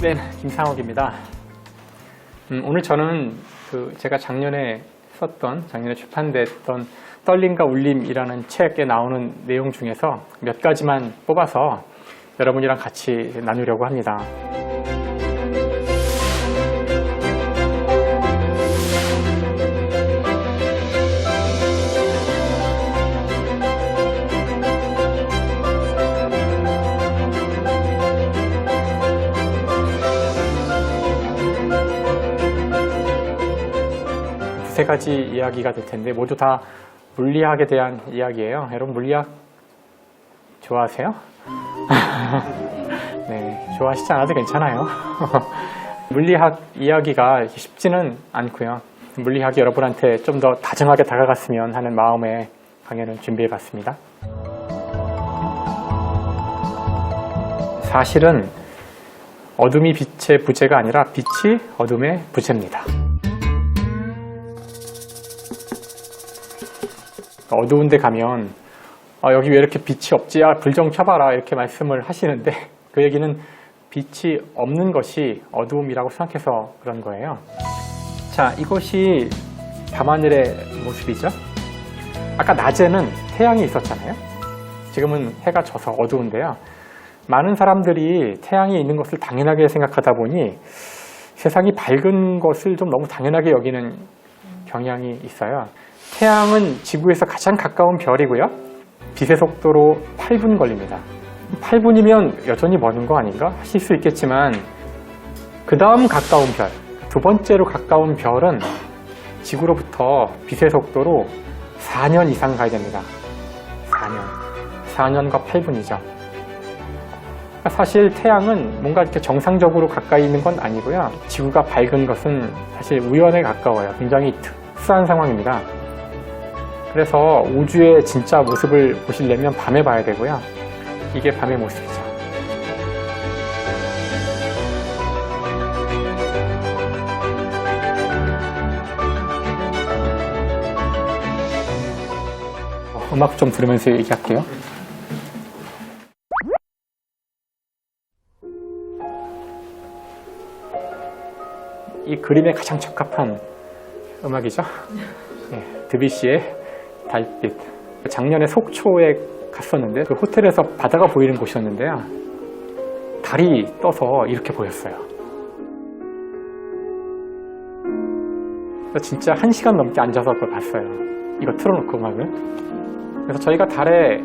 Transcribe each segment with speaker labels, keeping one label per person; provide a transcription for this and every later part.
Speaker 1: 네, 김상욱입니다. 오늘 저는 제가 작년에 출판됐던 떨림과 울림이라는 책에 나오는 내용 중에서 몇 가지만 뽑아서 여러분이랑 같이 나누려고 합니다. 세 가지 이야기가 될 텐데 모두 다 물리학에 대한 이야기예요. 여러분 물리학 좋아하세요? 네, 좋아하시지 않아도 괜찮아요. 물리학 이야기가 쉽지는 않고요. 물리학이 여러분한테 좀 더 다정하게 다가갔으면 하는 마음에 강연을 준비해봤습니다. 사실은 어둠이 빛의 부재가 아니라 빛이 어둠의 부재입니다. 어두운 데 가면 여기 왜 이렇게 빛이 없지? 불 좀 켜봐라 이렇게 말씀을 하시는데 그 얘기는 빛이 없는 것이 어두움이라고 생각해서 그런 거예요. 자, 이것이 밤하늘의 모습이죠. 아까 낮에는 태양이 있었잖아요. 지금은 해가 져서 어두운데요. 많은 사람들이 태양이 있는 것을 당연하게 생각하다 보니 세상이 밝은 것을 좀 너무 당연하게 여기는 경향이 있어요. 태양은 지구에서 가장 가까운 별이고요. 빛의 속도로 8분 걸립니다. 8분이면 여전히 먼 거 아닌가 하실 수 있겠지만 그 다음 가까운 별, 두 번째로 가까운 별은 지구로부터 빛의 속도로 4년 이상 가야 됩니다. 4년과 8분이죠. 사실 태양은 뭔가 이렇게 정상적으로 가까이 있는 건 아니고요. 지구가 밝은 것은 사실 우연에 가까워요. 굉장히 특수한 상황입니다. 그래서 우주의 진짜 모습을 보시려면 밤에 봐야 되고요. 이게 밤의 모습이죠. 음악 좀 들으면서 얘기할게요. 이 그림에 가장 적합한 음악이죠. 네, 드뷔시의 달빛. 작년에 속초에 갔었는데 그 호텔에서 바다가 보이는 곳이었는데요. 달이 떠서 이렇게 보였어요. 진짜 1시간 넘게 앉아서 그걸 봤어요. 이거 틀어놓고 음악을. 그래서 저희가 달에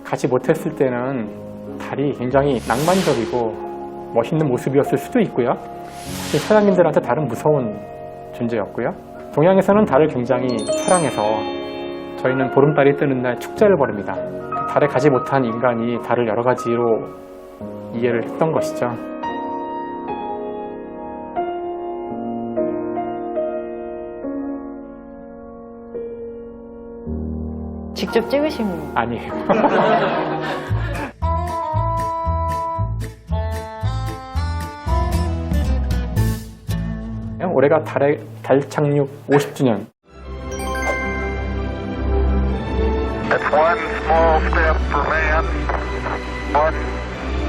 Speaker 1: 가지 못했을 때는 달이 굉장히 낭만적이고 멋있는 모습이었을 수도 있고요. 사실 서양인들한테 달은 무서운 존재였고요. 동양에서는 달을 굉장히 사랑해서 저희는 보름달이 뜨는 날 축제를 벌입니다. 달에 가지 못한 인간이 달을 여러 가지로 이해를 했던 것이죠.
Speaker 2: 직접 찍으신
Speaker 1: 아니에요. 올해가 달 착륙 50주년.
Speaker 3: It's one small step for man, one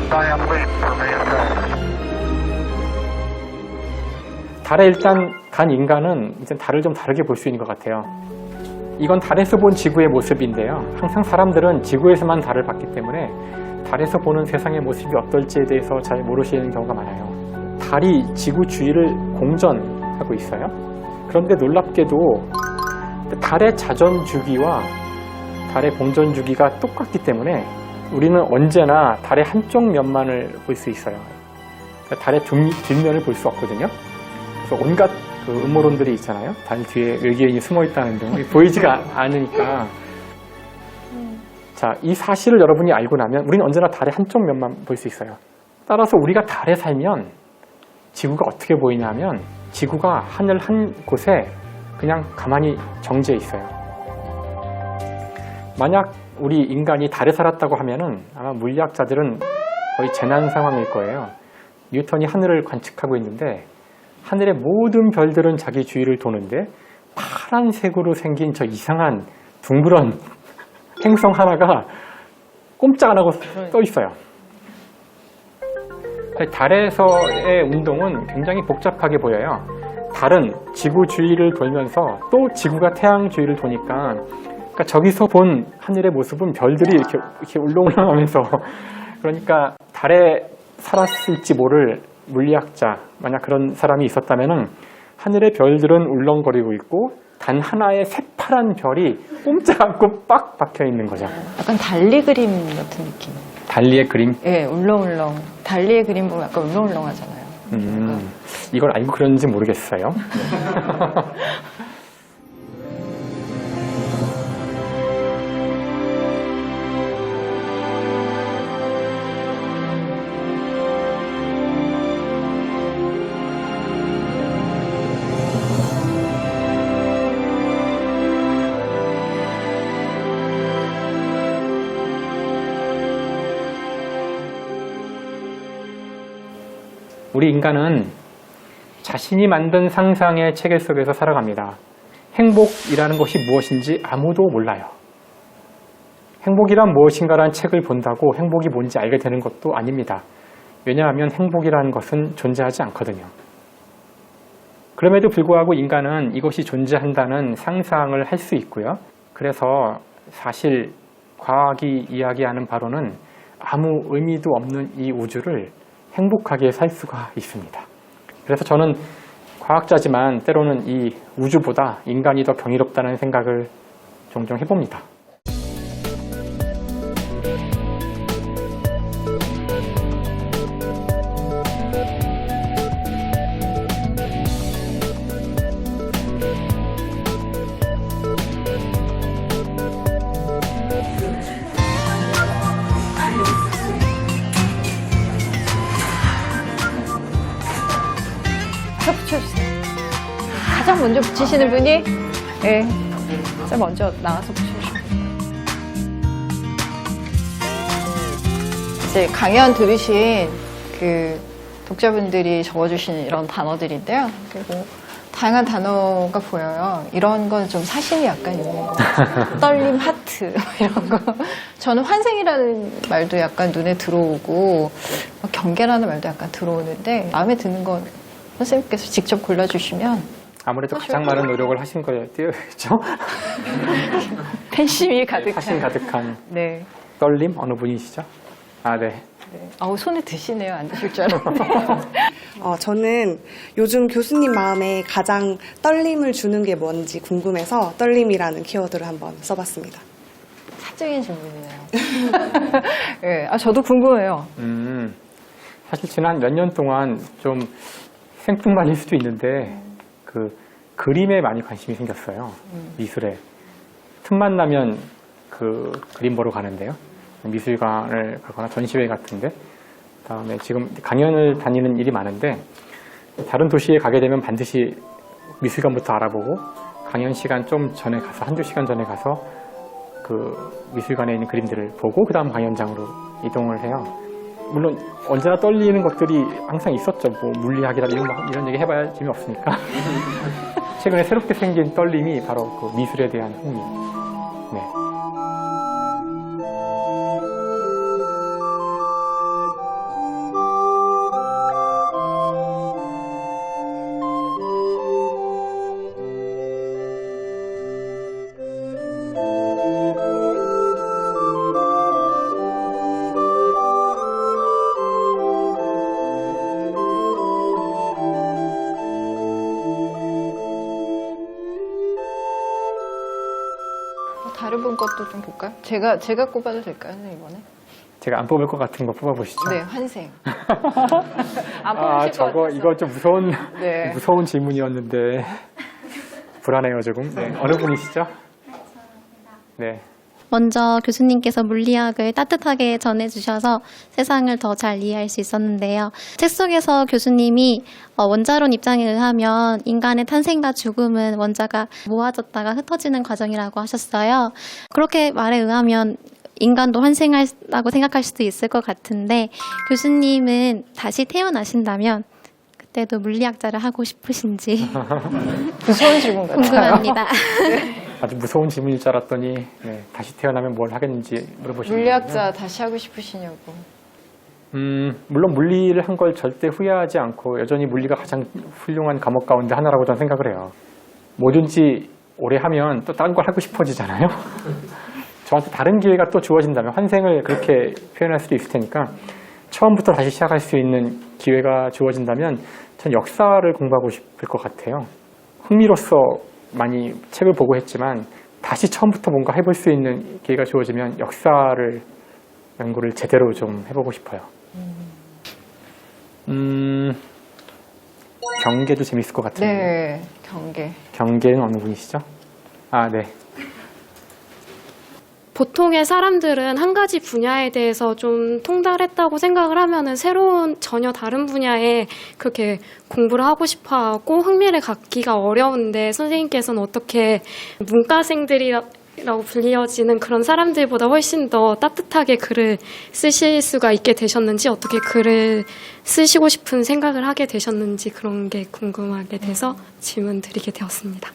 Speaker 3: giant leap for mankind.
Speaker 1: 달에 일단 간 인간은 이제 달을 좀 다르게 볼 수 있는 것 같아요. 이건 달에서 본 지구의 모습인데요. 항상 사람들은 지구에서만 달을 봤기 때문에 달에서 보는 세상의 모습이 어떨지에 대해서 잘 모르시는 경우가 많아요. 달이 지구 주위를 공전하고 있어요. 그런데 놀랍게도 달의 자전 주기와 달의 공전 주기가 똑같기 때문에 우리는 언제나 달의 한쪽 면만을 볼 수 있어요. 달의 뒷면을 볼 수 없거든요. 그래서 온갖 음모론들이 있잖아요. 달 뒤에 외계인이 숨어 있다는 등 보이지가 않으니까. 자, 이 사실을 여러분이 알고 나면 우리는 언제나 달의 한쪽 면만 볼 수 있어요. 따라서 우리가 달에 살면 지구가 어떻게 보이냐면 지구가 하늘 한 곳에 그냥 가만히 정지해 있어요. 만약 우리 인간이 달에 살았다고 하면은 아마 물리학자들은 거의 재난 상황일 거예요. 뉴턴이 하늘을 관측하고 있는데 하늘의 모든 별들은 자기 주위를 도는데 파란색으로 생긴 저 이상한 둥그런 행성 하나가 꼼짝 안 하고 떠 있어요. 달에서의 운동은 굉장히 복잡하게 보여요. 달은 지구 주위를 돌면서 또 지구가 태양 주위를 도니까 그러니까 저기서 본 하늘의 모습은 별들이 이렇게 울렁울렁하면서 그러니까 달에 살았을지 모를 물리학자 만약 그런 사람이 있었다면은 하늘의 별들은 울렁거리고 있고 단 하나의 새파란 별이 꼼짝 않고 빡 박혀 있는 거죠.
Speaker 2: 약간 달리 그림 같은 느낌.
Speaker 1: 달리의 그림.
Speaker 2: 예, 울렁울렁. 달리의 그림 보면 약간 울렁울렁하잖아요.
Speaker 1: 이걸 알고 그런지 모르겠어요. 우리 인간은 자신이 만든 상상의 체계 속에서 살아갑니다. 행복이라는 것이 무엇인지 아무도 몰라요. 행복이란 무엇인가라는 책을 본다고 행복이 뭔지 알게 되는 것도 아닙니다. 왜냐하면 행복이라는 것은 존재하지 않거든요. 그럼에도 불구하고 인간은 이것이 존재한다는 상상을 할 수 있고요. 그래서 사실 과학이 이야기하는 바로는 아무 의미도 없는 이 우주를 행복하게 살 수가 있습니다. 그래서 저는 과학자지만 때로는 이 우주보다 인간이 더 경이롭다는 생각을 종종 해봅니다.
Speaker 2: 붙여주세요. 가장 먼저 붙이시는 분이 예, 쌤 먼저 나와서 붙여주세요. 이제 강연 들으신 그 독자분들이 적어주신 이런 단어들인데요. 그리고 다양한 단어가 보여요. 이런 건 좀 사심이 약간 있는 것 같아요. 떨림, 하트 이런 거. 저는 환생이라는 말도 약간 눈에 들어오고 경계라는 말도 약간 들어오는데 마음에 드는 건 선생님께서 직접 골라주시면
Speaker 1: 아무래도 가장 많은 노력을 하신 거였죠.
Speaker 2: 팬심이 가득한.
Speaker 1: 사심 가득한
Speaker 2: 네.
Speaker 1: 떨림 어느 분이시죠? 아, 네.
Speaker 2: 네. 아우 손에 드시네요. 안 드실 줄 알았는데.
Speaker 4: 저는 요즘 교수님 마음에 가장 떨림을 주는 게 뭔지 궁금해서 떨림이라는 키워드를 한번 써봤습니다.
Speaker 2: 사적인 질문이네요. 네. 아 저도 궁금해요.
Speaker 1: 사실 지난 몇 년 동안 좀 생뚱맞을 수도 있는데 그 그림에 많이 관심이 생겼어요. 미술에. 틈만 나면 그 그림 보러 가는데요. 미술관을 가거나 전시회 같은데 그다음에 지금 강연을 다니는 일이 많은데 다른 도시에 가게 되면 반드시 미술관부터 알아보고 강연 시간 좀 전에 가서 한두 시간 전에 가서 그 미술관에 있는 그림들을 보고 그 다음 강연장으로 이동을 해요. 물론 언제나 떨리는 것들이 항상 있었죠. 뭐 물리학이라 이런 얘기 해봐야 재미없으니까. 최근에 새롭게 생긴 떨림이 바로 그 미술에 대한 흥미. 네.
Speaker 2: 다른 분 것도 좀 볼까요? 제가 꼽아도 될까요, 선생님, 이번에?
Speaker 1: 제가 안 뽑을 것 같은 거 뽑아보시죠.
Speaker 2: 네, 환생. 안
Speaker 1: 아,
Speaker 2: 뽑으실 것
Speaker 1: 저거
Speaker 2: 같아서.
Speaker 1: 이거 좀
Speaker 2: 네.
Speaker 1: 무서운 질문이었는데 불안해요 조금. 네. 어느 분이시죠? 네.
Speaker 5: 먼저 교수님께서 물리학을 따뜻하게 전해주셔서 세상을 더 잘 이해할 수 있었는데요. 책 속에서 교수님이 원자론 입장에 의하면 인간의 탄생과 죽음은 원자가 모아졌다가 흩어지는 과정이라고 하셨어요. 그렇게 말에 의하면 인간도 환생한다고 생각할 수도 있을 것 같은데 교수님은 다시 태어나신다면 그때도 물리학자를 하고 싶으신지
Speaker 2: 무서운 질문 같아요.
Speaker 5: 궁금합니다.
Speaker 1: 아주 무서운 질문일 줄 알았더니 네, 다시 태어나면 뭘 하겠는지 물어보시는
Speaker 2: 물리학자 다시 하고 싶으시냐고.
Speaker 1: 물론 물리를 한 걸 절대 후회하지 않고 여전히 물리가 가장 훌륭한 과목 가운데 하나라고 저는 생각을 해요. 뭐든지 오래 하면 또 다른 걸 하고 싶어지잖아요. 저한테 다른 기회가 또 주어진다면 환생을 그렇게 표현할 수도 있을 테니까 처음부터 다시 시작할 수 있는 기회가 주어진다면 전 역사를 공부하고 싶을 것 같아요. 흥미로서 많이 책을 보고 했지만 다시 처음부터 뭔가 해볼 수 있는 기회가 주어지면 역사를 연구를 제대로 좀 해보고 싶어요. 경계도 재밌을 것 같은데.
Speaker 2: 네, 경계.
Speaker 1: 경계는 어느 분이시죠? 아, 네.
Speaker 6: 보통의 사람들은 한 가지 분야에 대해서 좀 통달했다고 생각을 하면은 새로운 전혀 다른 분야에 그렇게 공부를 하고 싶어 하고 흥미를 갖기가 어려운데 선생님께서는 어떻게 문과생들이라고 불리어지는 그런 사람들보다 훨씬 더 따뜻하게 글을 쓰실 수가 있게 되셨는지 어떻게 글을 쓰시고 싶은 생각을 하게 되셨는지 그런 게 궁금하게 돼서 질문 드리게 되었습니다.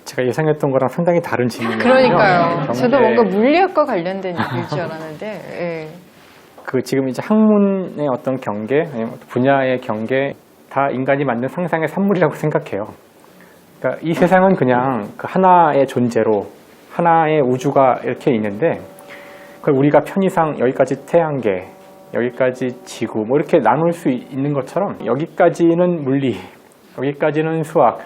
Speaker 1: 제가 예상했던 거랑 상당히 다른 질문이에요.
Speaker 2: 그러니까요.
Speaker 1: 경계.
Speaker 2: 저도 뭔가 물리학과 관련된 얘기일 줄 알았는데, 예.
Speaker 1: 그 지금 이제 학문의 어떤 경계, 아니면 분야의 경계 다 인간이 만든 상상의 산물이라고 생각해요. 그러니까 이 세상은 그냥 그 하나의 존재로 하나의 우주가 이렇게 있는데 그걸 우리가 편의상 여기까지 태양계, 여기까지 지구 뭐 이렇게 나눌 수 있는 것처럼 여기까지는 물리, 여기까지는 수학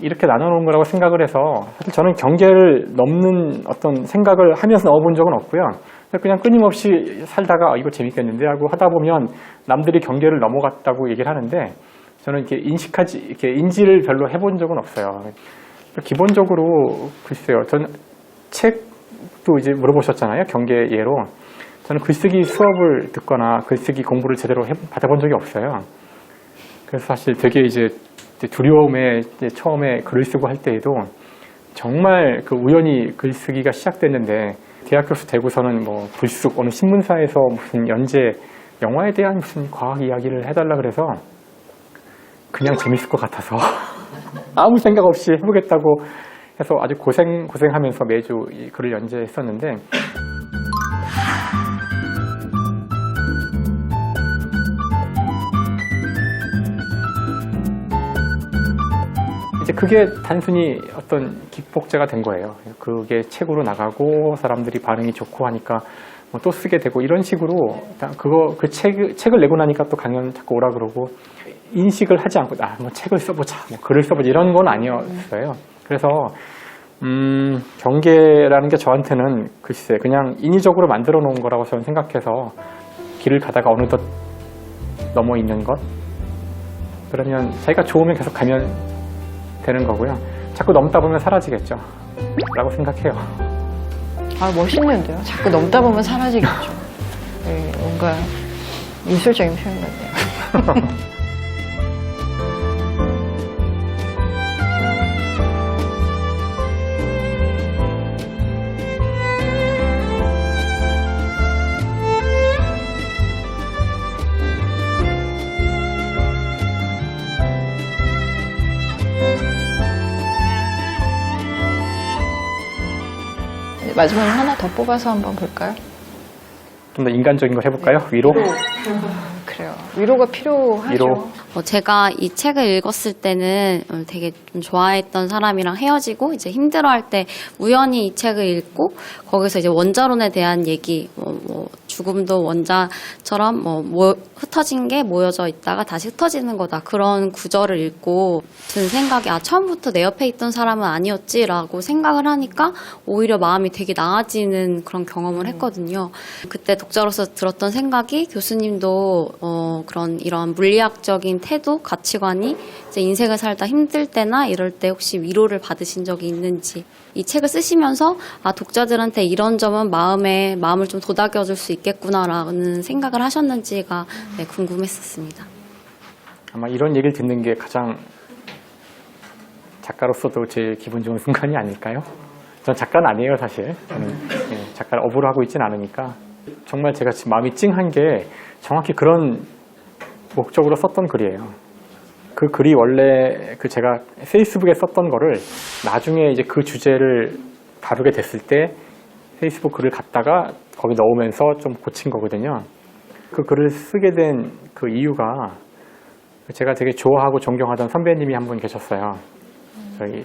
Speaker 1: 이렇게 나눠놓은 거라고 생각을 해서 사실 저는 경계를 넘는 어떤 생각을 하면서 넣어본 적은 없고요. 그냥 끊임없이 살다가 이거 재밌겠는데 하고 하다 보면 남들이 경계를 넘어갔다고 얘기를 하는데 저는 이렇게 이렇게 인지를 별로 해본 적은 없어요. 기본적으로 글쎄요. 저는 책도 이제 물어보셨잖아요. 경계 예로. 저는 글쓰기 수업을 듣거나 글쓰기 공부를 제대로 받아본 적이 없어요. 그래서 사실 되게 이제 두려움에 이제 처음에 글을 쓰고 할 때에도 정말 그 우연히 글쓰기가 시작됐는데 대학 교수 되고서는 뭐 불쑥 어느 신문사에서 무슨 연재 영화에 대한 무슨 과학 이야기를 해달라 그래서 그냥 재밌을 것 같아서 아무 생각 없이 해보겠다고 해서 아주 고생하면서 매주 이 글을 연재했었는데 이제 그게 단순히 어떤 기폭제가 된 거예요. 그게 책으로 나가고 사람들이 반응이 좋고 하니까 뭐 또 쓰게 되고 이런 식으로 그 책을 내고 나니까 또 강연 자꾸 오라 그러고 인식을 하지 않고 뭐 책을 써보자, 뭐 글을 써보자 이런 건 아니었어요. 그래서 경계라는 게 저한테는 글쎄 그냥 인위적으로 만들어 놓은 거라고 저는 생각해서 길을 가다가 어느덧 넘어 있는 것 그러면 자기가 좋으면 계속 가면 되는 거고요. 자꾸 넘다 보면 사라지겠죠. 라고 생각해요.
Speaker 2: 아, 멋있는데요? 자꾸 넘다 보면 사라지겠죠. 네, 뭔가 예술적인 표현 같네요. 마지막으로 하나 더 뽑아서 한번 볼까요?
Speaker 1: 좀 더 인간적인 걸 해볼까요? 위로?
Speaker 2: 그래요. 위로가 필요하죠.
Speaker 1: 위로.
Speaker 7: 제가 이 책을 읽었을 때는 되게 좀 좋아했던 사람이랑 헤어지고 이제 힘들어할 때 우연히 이 책을 읽고 거기서 이제 원자론에 대한 얘기, 죽음도 원자처럼 흩어진 게 모여져 있다가 다시 흩어지는 거다. 그런 구절을 읽고 든 생각이 처음부터 내 옆에 있던 사람은 아니었지라고 생각을 하니까 오히려 마음이 되게 나아지는 그런 경험을 했거든요. 그때 독자로서 들었던 생각이 교수님도 이런 물리학적인 태도, 가치관이 이제 인생을 살다 힘들 때나 이럴 때 혹시 위로를 받으신 적이 있는지 이 책을 쓰시면서 독자들한테 이런 점은 마음을 좀 도닥여줄 수 있겠구나라는 생각을 하셨는지가 궁금했었습니다.
Speaker 1: 아마 이런 얘기를 듣는 게 가장 작가로서도 제일 기분 좋은 순간이 아닐까요? 전 작가는 아니에요, 사실. 저는 작가를 업으로 하고 있진 않으니까. 정말 제가 지금 마음이 찡한 게 정확히 그런 목적으로 썼던 글이에요. 그 글이 원래 제가 페이스북에 썼던 거를 나중에 이제 그 주제를 다루게 됐을 때 페이스북 글을 갖다가 거기 넣으면서 좀 고친 거거든요. 그 글을 쓰게 된 그 이유가 제가 되게 좋아하고 존경하던 선배님이 한 분 계셨어요. 저희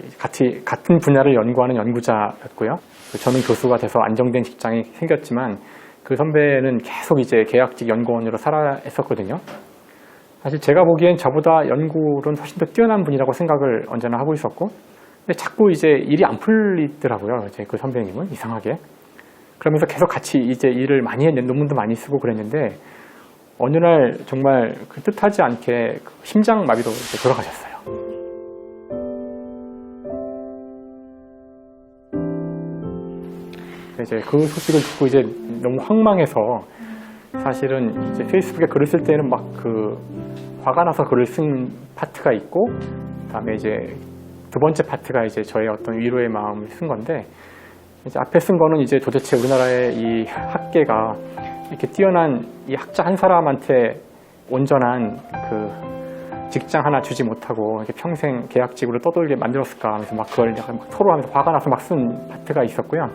Speaker 1: 같은 분야를 연구하는 연구자였고요. 저는 교수가 돼서 안정된 직장이 생겼지만 그 선배는 계속 이제 계약직 연구원으로 살아 있었거든요. 사실 제가 보기엔 저보다 연구론 훨씬 더 뛰어난 분이라고 생각을 언제나 하고 있었고, 근데 자꾸 이제 일이 안 풀리더라고요. 이제 그 선배님은 이상하게. 그러면서 계속 같이 이제 일을 많이 했는데 논문도 많이 쓰고 그랬는데 어느 날 정말 그 뜻하지 않게 심장마비로 이제 돌아가셨어요. 이제 그 소식을 듣고 이제 너무 황망해서 사실은 이제 페이스북에 글을 쓸 때는 막 그 화가 나서 글을 쓴 파트가 있고, 그다음에 이제 두 번째 파트가 이제 저의 어떤 위로의 마음을 쓴 건데, 이제 앞에 쓴 거는 이제 도대체 우리나라의 이 학계가 이렇게 뛰어난 이 학자 한 사람한테 온전한 그 직장 하나 주지 못하고 이렇게 평생 계약직으로 떠돌게 만들었을까 하면서 막 그걸 약간 막 토로하면서 화가 나서 막 쓴 파트가 있었고요.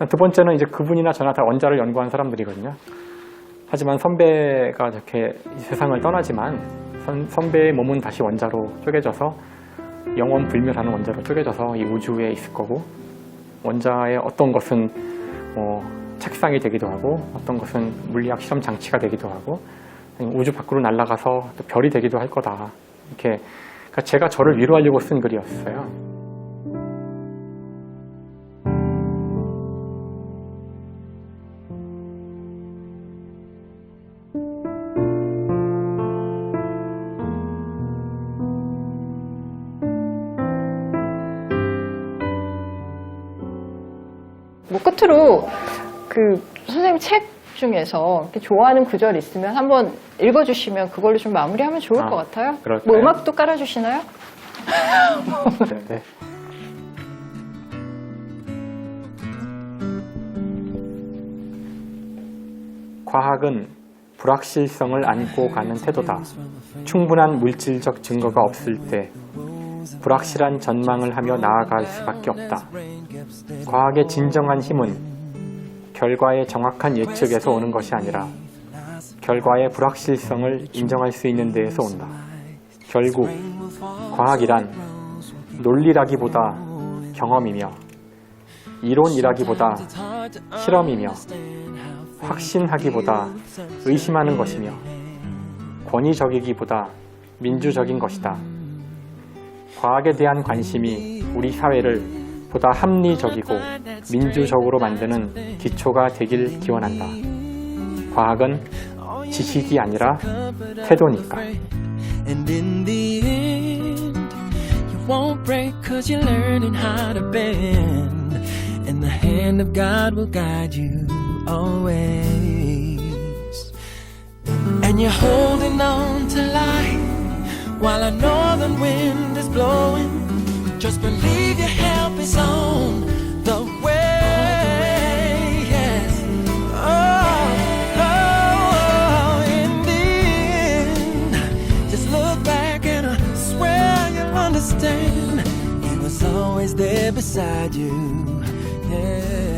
Speaker 1: 두 번째는 이제 그분이나 저나 다 원자를 연구한 사람들이거든요. 하지만 선배가 이렇게 세상을 떠나지만 선배의 몸은 다시 원자로 쪼개져서 영원 불멸하는 원자로 쪼개져서 이 우주에 있을 거고, 원자의 어떤 것은 책상이 되기도 하고 어떤 것은 물리학 실험 장치가 되기도 하고 우주 밖으로 날아가서 또 별이 되기도 할 거다. 이렇게 그러니까 제가 저를 위로하려고 쓴 글이었어요.
Speaker 2: 뭐 끝으로 그 선생님 책 중에서 이렇게 좋아하는 구절 있으면 한번 읽어주시면 그걸로 좀 마무리하면 좋을 것 같아요.
Speaker 1: 그럴까요?
Speaker 2: 뭐 음악도 깔아주시나요?
Speaker 1: 네. 과학은 불확실성을 안고 가는 태도다. 충분한 물질적 증거가 없을 때 불확실한 전망을 하며 나아갈 수밖에 없다. 과학의 진정한 힘은 결과의 정확한 예측에서 오는 것이 아니라 결과의 불확실성을 인정할 수 있는 데에서 온다. 결국 과학이란 논리라기보다 경험이며 이론이라기보다 실험이며 확신하기보다 의심하는 것이며 권위적이기보다 민주적인 것이다. 과학에 대한 관심이 우리 사회를 보다 합리적이고 민주적으로 만드는 기초가 되길 기원한다. 과학은 지식이 아니라 태도니까.
Speaker 8: And in the end, you won't break 'cause you're learning how to bend. And the hand of God will guide you always. And you're holding on to life while a northern wind is blowing. Just believe your help is on the way. Yes. In the end, just look back and I swear you'll understand. He was always there beside you. Yeah.